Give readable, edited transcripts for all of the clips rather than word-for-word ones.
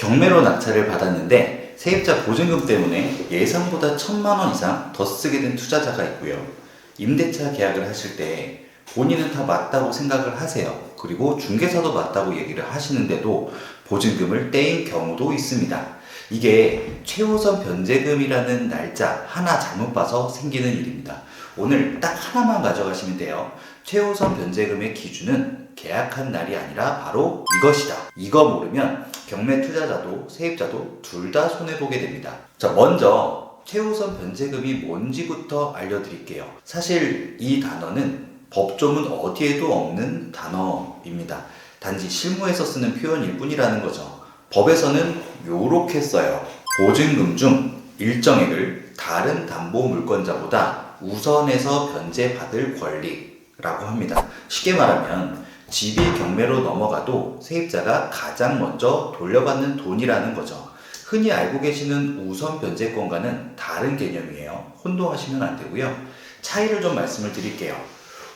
경매로 낙찰을 받았는데 세입자 보증금 때문에 예상보다 1,000만 원 이상 더 쓰게 된 투자자가 있고요. 임대차 계약을 하실 때 본인은 다 맞다고 생각을 하세요. 그리고 중개사도 맞다고 얘기를 하시는데도 보증금을 떼인 경우도 있습니다. 이게 최우선 변제금이라는 날짜 하나 잘못 봐서 생기는 일입니다. 오늘 딱 하나만 가져가시면 돼요. 최우선 변제금의 기준은 계약한 날이 아니라 바로 이것이다. 이거 모르면 경매 투자자도 세입자도 둘 다 손해보게 됩니다. 자, 먼저 최우선 변제금이 뭔지부터 알려드릴게요. 사실 이 단어는 법조문 어디에도 없는 단어입니다. 단지 실무에서 쓰는 표현일 뿐이라는 거죠. 법에서는 요렇게 써요. 보증금 중 일정액을 다른 담보 물건자보다 우선해서 변제받을 권리라고 합니다. 쉽게 말하면 집이 경매로 넘어가도 세입자가 가장 먼저 돌려받는 돈이라는 거죠. 흔히 알고 계시는 우선 변제권과는 다른 개념이에요. 혼동하시면 안 되고요. 차이를 좀 말씀을 드릴게요.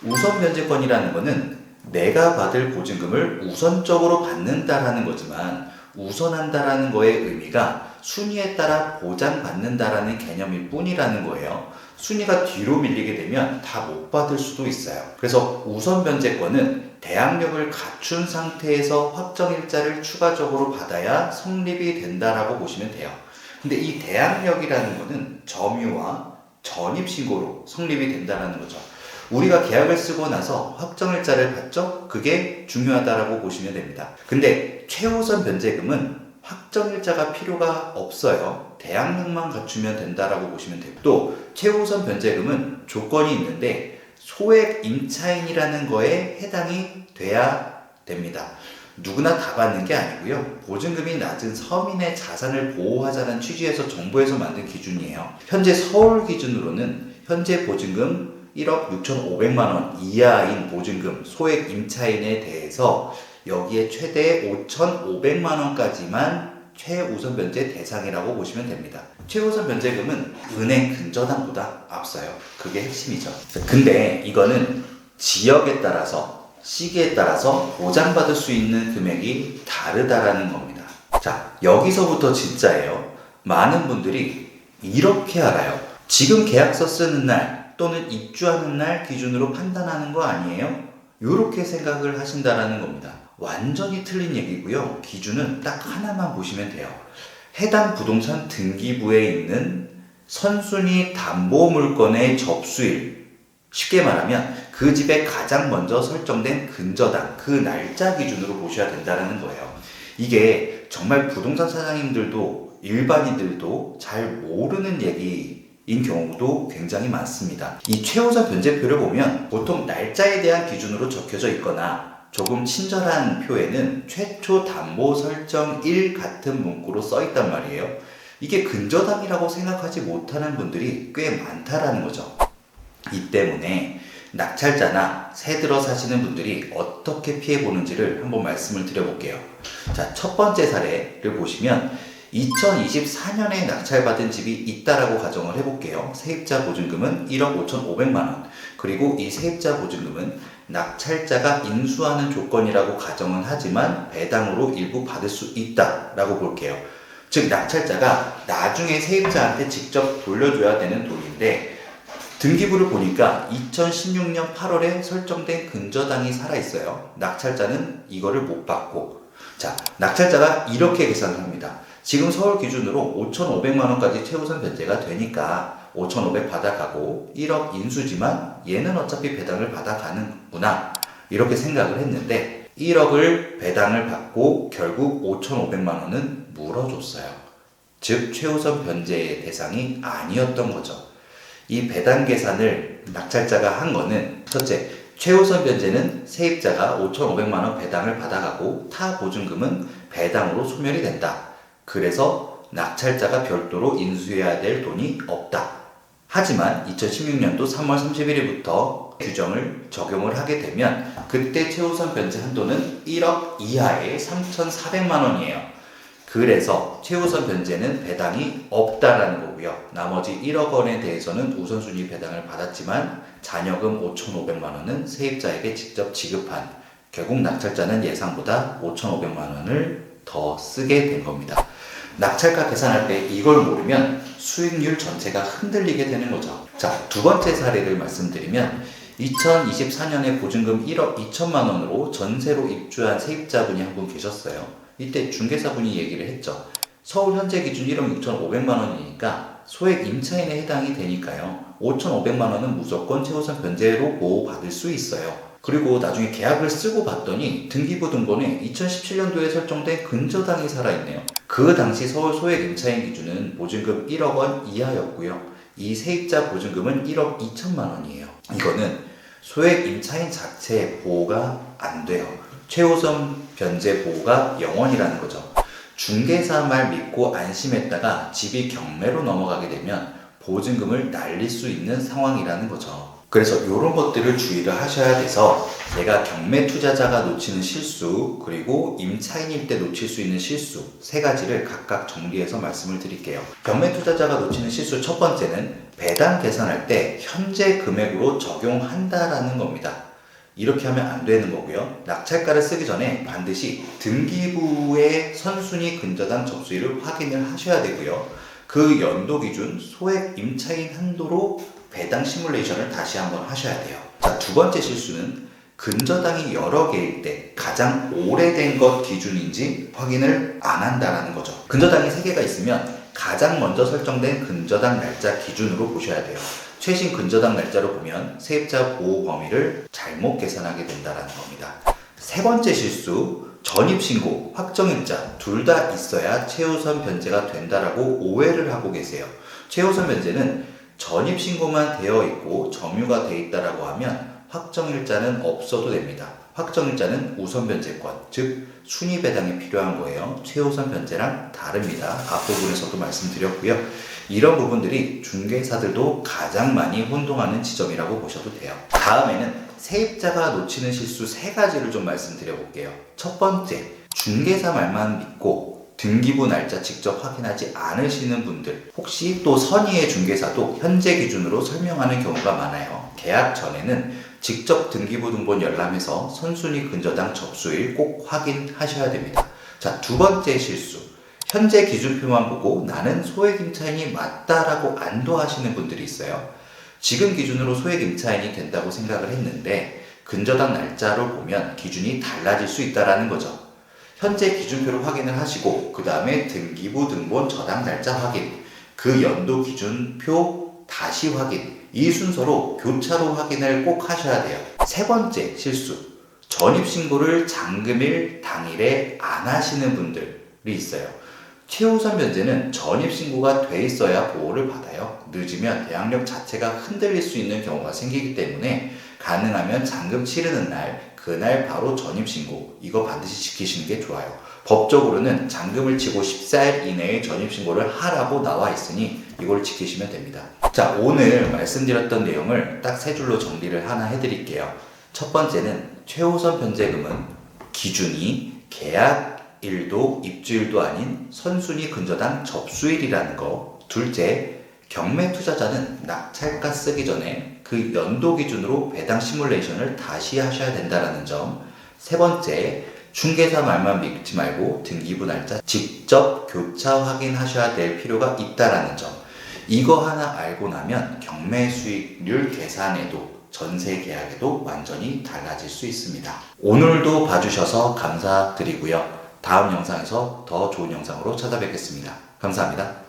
우선 변제권이라는 것은 내가 받을 보증금을 우선적으로 받는다라는 거지만 우선한다라는 거의 의미가 순위에 따라 보장받는다라는 개념일 뿐이라는 거예요. 순위가 뒤로 밀리게 되면 다 못 받을 수도 있어요. 그래서 우선 변제권은 대항력을 갖춘 상태에서 확정일자를 추가적으로 받아야 성립이 된다라고 보시면 돼요. 근데 이 대항력이라는 거는 점유와 전입신고로 성립이 된다는 거죠. 우리가 계약을 쓰고 나서 확정일자를 받죠? 그게 중요하다라고 보시면 됩니다. 근데 최우선 변제금은 확정일자가 필요가 없어요. 대항력만 갖추면 된다라고 보시면 되고, 또 최우선 변제금은 조건이 있는데 소액 임차인이라는 거에 해당이 돼야 됩니다. 누구나 다 받는 게 아니고요. 보증금이 낮은 서민의 자산을 보호하자는 취지에서 정부에서 만든 기준이에요. 현재 서울 기준으로는 현재 보증금 1억 6,500만 원 이하인 보증금 소액 임차인에 대해서 여기에 최대 5,500만 원까지만 최우선 변제 대상이라고 보시면 됩니다. 최우선 변제금은 은행 근저당보다 앞서요. 그게 핵심이죠. 근데 이거는 지역에 따라서 시기에 따라서 보장받을 수 있는 금액이 다르다라는 겁니다. 자, 여기서부터 진짜예요. 많은 분들이 이렇게 알아요. 지금 계약서 쓰는 날 또는 입주하는 날 기준으로 판단하는 거 아니에요? 이렇게 생각을 하신다라는 겁니다. 완전히 틀린 얘기고요. 기준은 딱 하나만 보시면 돼요. 해당 부동산 등기부에 있는 선순위 담보 물건의 접수일, 쉽게 말하면 그 집에 가장 먼저 설정된 근저당, 그 날짜 기준으로 보셔야 된다는 거예요. 이게 정말 부동산 사장님들도 일반인들도 잘 모르는 얘기인 경우도 굉장히 많습니다. 이 최우선 변제표를 보면 보통 날짜에 대한 기준으로 적혀져 있거나 조금 친절한 표에는 최초 담보 설정일 같은 문구로 써 있단 말이에요. 이게 근저당이라고 생각하지 못하는 분들이 꽤 많다라는 거죠. 이 때문에 낙찰자나 새 들어 사시는 분들이 어떻게 피해 보는지를 한번 말씀을 드려볼게요. 자, 첫 번째 사례를 보시면 2024년에 낙찰받은 집이 있다라고 가정을 해볼게요. 세입자 보증금은 1억 5,500만 원. 그리고 이 세입자 보증금은 낙찰자가 인수하는 조건이라고 가정은 하지만 배당으로 일부 받을 수 있다라고 볼게요. 즉 낙찰자가 나중에 세입자한테 직접 돌려줘야 되는 돈인데 등기부를 보니까 2016년 8월에 설정된 근저당이 살아있어요. 낙찰자는 이거를 못 받고, 자, 낙찰자가 이렇게 계산을 합니다. 지금 서울 기준으로 5,500만 원까지 최우선 변제가 되니까 5,500 받아가고 1억 인수지만 얘는 어차피 배당을 받아가는구나 이렇게 생각을 했는데 1억을 배당을 받고 결국 5,500만 원은 물어줬어요. 즉 최우선 변제의 대상이 아니었던 거죠. 이 배당 계산을 낙찰자가 한 거는 첫째, 최우선 변제는 세입자가 5,500만 원 배당을 받아가고 타 보증금은 배당으로 소멸이 된다. 그래서 낙찰자가 별도로 인수해야 될 돈이 없다. 하지만 2016년도 3월 31일부터 규정을 적용을 하게 되면 그때 최우선 변제 한도는 1억 이하의 3,400만 원이에요. 그래서 최우선 변제는 배당이 없다라는 거고요. 나머지 1억 원에 대해서는 우선순위 배당을 받았지만 잔여금 5,500만 원은 세입자에게 직접 지급한, 결국 낙찰자는 예상보다 5,500만 원을 더 쓰게 된 겁니다. 낙찰가 계산할 때 이걸 모르면 수익률 전체가 흔들리게 되는 거죠. 자, 두 번째 사례를 말씀드리면 2024년에 보증금 1억 2천만 원으로 전세로 입주한 세입자분이 한 분 계셨어요. 이때 중개사분이 얘기를 했죠. 서울 현재 기준 1억 6,500만 원이니까 소액 임차인에 해당이 되니까요. 5,500만 원은 무조건 최우선 변제로 보호받을 수 있어요. 그리고 나중에 계약을 쓰고 봤더니 등기부 등본에 2017년도에 설정된 근저당이 살아있네요. 그 당시 서울 소액 임차인 기준은 보증금 1억 원 이하였고요. 이 세입자 보증금은 1억 2천만 원이에요. 이거는 소액 임차인 자체의 보호가 안 돼요. 최우선 변제 보호가 0원이라는 거죠. 중개사 말 믿고 안심했다가 집이 경매로 넘어가게 되면 보증금을 날릴 수 있는 상황이라는 거죠. 그래서 이런 것들을 주의를 하셔야 돼서 내가 경매 투자자가 놓치는 실수, 그리고 임차인일 때 놓칠 수 있는 실수 세 가지를 각각 정리해서 말씀을 드릴게요. 경매 투자자가 놓치는 실수 첫 번째는 배당 계산할 때 현재 금액으로 적용한다라는 겁니다. 이렇게 하면 안 되는 거고요. 낙찰가를 쓰기 전에 반드시 등기부의 선순위 근저당 접수일을 확인을 하셔야 되고요. 그 연도 기준 소액 임차인 한도로 배당 시뮬레이션을 다시 한번 하셔야 돼요. 자, 두 번째 실수는 근저당이 여러 개일 때 가장 오래된 것 기준인지 확인을 안 한다라는 거죠. 근저당이 3개가 있으면 가장 먼저 설정된 근저당 날짜 기준으로 보셔야 돼요. 최신 근저당 날짜로 보면 세입자 보호 범위를 잘못 계산하게 된다는 겁니다. 세 번째 실수, 전입신고, 확정일자 둘 다 있어야 최우선 변제가 된다라고 오해를 하고 계세요. 최우선 변제는 전입신고만 되어 있고 점유가 되어 있다라고 하면 확정일자는 없어도 됩니다. 확정일자는 우선 변제권, 즉 순위 배당이 필요한 거예요. 최우선 변제랑 다릅니다. 앞부분에서도 말씀드렸고요. 이런 부분들이 중개사들도 가장 많이 혼동하는 지점이라고 보셔도 돼요. 다음에는 세입자가 놓치는 실수 3가지를 좀 말씀드려 볼게요. 첫 번째, 중개사 말만 믿고 등기부 날짜 직접 확인하지 않으시는 분들, 혹시 또 선의의 중개사도 현재 기준으로 설명하는 경우가 많아요. 계약 전에는 직접 등기부 등본 열람해서 선순위 근저당 접수일 꼭 확인하셔야 됩니다. 자, 두 번째 실수, 현재 기준표만 보고 나는 소액 임차인이 맞다라고 안도하시는 분들이 있어요. 지금 기준으로 소액 임차인이 된다고 생각을 했는데 근저당 날짜로 보면 기준이 달라질 수 있다는 거죠. 현재 기준표를 확인을 하시고 그 다음에 등기부 등본 저당 날짜 확인, 그 연도 기준표 다시 확인, 이 순서로 교차로 확인을 꼭 하셔야 돼요. 세 번째 실수, 전입신고를 잔금일 당일에 안 하시는 분들이 있어요. 최우선 변제는 전입신고가 돼 있어야 보호를 받아요. 늦으면 대항력 자체가 흔들릴 수 있는 경우가 생기기 때문에 가능하면 잔금 치르는 날, 그날 바로 전입신고, 이거 반드시 지키시는 게 좋아요. 법적으로는 잔금을 치고 14일 이내에 전입신고를 하라고 나와 있으니 이걸 지키시면 됩니다. 자, 오늘 말씀드렸던 내용을 딱 3줄로 정리를 하나 해드릴게요. 첫 번째는 최우선 변제금은 기준이 계약일도 입주일도 아닌 선순위 근저당 접수일이라는 거. 둘째, 경매 투자자는 낙찰가 쓰기 전에 그 연도 기준으로 배당 시뮬레이션을 다시 하셔야 된다는 점. 세 번째, 중개사 말만 믿지 말고 등기부 날짜 직접 교차 확인하셔야 될 필요가 있다는 점. 이거 하나 알고 나면 경매 수익률 계산에도 전세 계약에도 완전히 달라질 수 있습니다. 오늘도 봐주셔서 감사드리고요. 다음 영상에서 더 좋은 영상으로 찾아뵙겠습니다. 감사합니다.